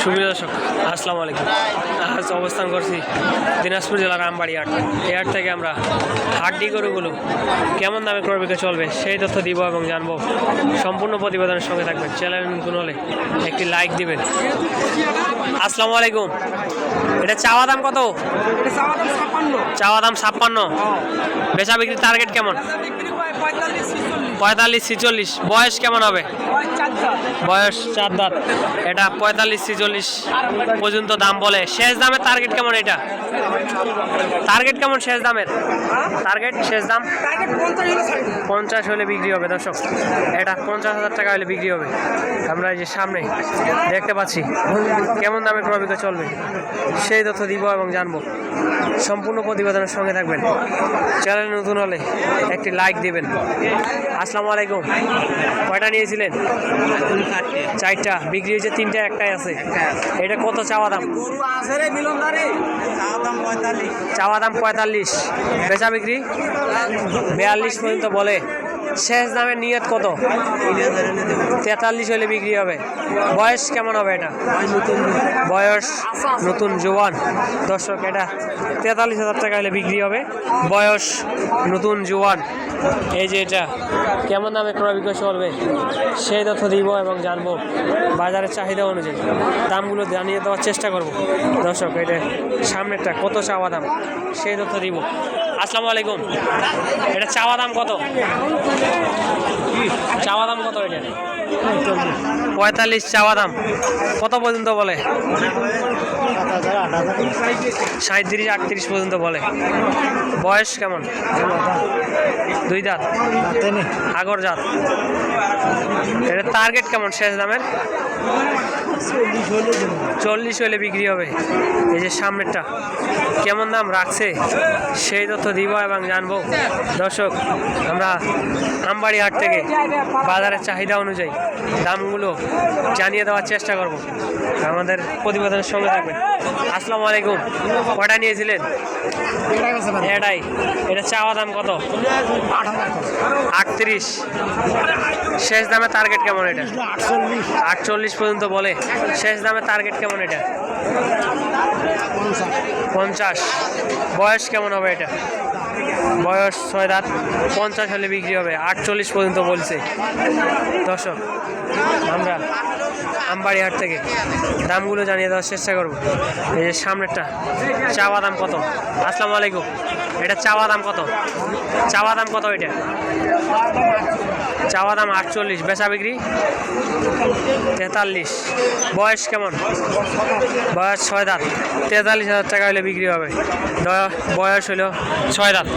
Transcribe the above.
সুপ্রিয় দর্শক আসসালামু আলাইকুম। আজ অবস্থান করছি দিনাজপুর জেলার আমবাড়ি হাট। এই হাট থেকে আমরা হাড্ডি গরুগুলো কেমন দামে ক্রয় বিক্রয় চলবে সেই তথ্য দিব এবং জানবো। সম্পূর্ণ প্রতিবেদনের সঙ্গে থাকবেন। চ্যানেল নতুন হলে একটি লাইক দিবেন। আসসালামু আলাইকুম। এটা চাওয়া দাম কত? চাওয়া দাম 56। বেচা বিক্রির টার্গেট কেমন? 45-46। বয়স কেমন হবে? বয়স 4 দাঁত। এটা 45-46 পর্যন্ত দাম বলে। শেষ দামের টার্গেট কেমন? এটা টার্গেট কেমন শেষ দামের? টার্গেট শেষ দাম 50 হলে বিক্রি হবে। দর্শক, এটা 50,000 টাকা হলে বিক্রি হবে। আমরা এই যে সামনে দেখতে পাচ্ছি কেমন দামে ক্রয় বিক্রয় চলবে সেই তথ্য দিব এবং জানবো। সম্পূর্ণ প্রতিবেদনের সঙ্গে থাকবেন। চ্যানেল নতুন হলে একটি লাইক দিবেন। আসসালামু আলাইকুম। কয়টা নিয়েছিলেন? 4টা। বিক্রি হয়েছে 3টা, একটাই আছে। এটা কত চাওয়া দাম? চাওয়া দাম 45। বেচা বিক্রি 42 পর্যন্ত বলে। শেষ দামের নিয়ত কত? 43 হলে বিক্রি হবে। বয়স কেমন হবে? এটা বয়স নতুন জোয়ান। দর্শক, এটা 43,000 টাকা হলে বিক্রি হবে। বয়স নতুন জোয়ান। এই যে এটা কেমন দামে ক্রয় বিক্রয় চলবে সেই তথ্য দিব এবং জানবো। বাজারের চাহিদা অনুযায়ী দামগুলো জানিয়ে দেওয়ার চেষ্টা করব। দর্শক, এটা সামনেরটা কত চাওয়া দাম সেই তথ্য দিব। আসসালামু আলাইকুম। এটা চাওয়া দাম কত? চাওয়া দাম কত? এটা 45 চাওয়া দাম। কত পর্যন্ত বলে? 37-38 পর্যন্ত বলে। বয়স কেমন? 2 দাঁত। আগর জাত। এটা টার্গেট কেমন শেষ দামের? 40 হলে বিক্রি হবে। এই যে সামনেরটা কেমন দাম রাখছে সেই তথ্য দিব এবং জানবো। দর্শক, আমরা আমবাড়ি হাট থেকে বাজারের চাহিদা অনুযায়ী দামগুলো জানিয়ে দেওয়ার চেষ্টা করব। আমাদের প্রতিবেদনের সঙ্গে থাকবেন। আসসালামু আলাইকুম। কয়টা নিয়েছিলেন? এটাই। এটা চাওয়া দাম কত? 38। শেষ দামে টার্গেট কেমন? এটা 48 পর্যন্ত বলে। শেষ দামে টার্গেট কেমন? এটা 50। বয়স কেমন হবে? এটা বয়স 6 দাঁত। 50 হলে বিক্রি হবে। 48 পর্যন্ত বলছে। দর্শক, আমরা আমবাড়ি হাট থেকে দামগুলো জানিয়ে দেওয়ার চেষ্টা করব। এই যে সামনেরটা চাওয়া দাম কত? আসসালামু আলাইকুম। এটা চাওয়া দাম কত? চাওয়া দাম কত? এটা চাওয়া দাম 48। বেচা বিক্রি 43। বয়স কেমন? বয়স 6 দাঁত। 43,000 টাকা হলে বিক্রি হবে। বয়স হলো 6 দাঁত।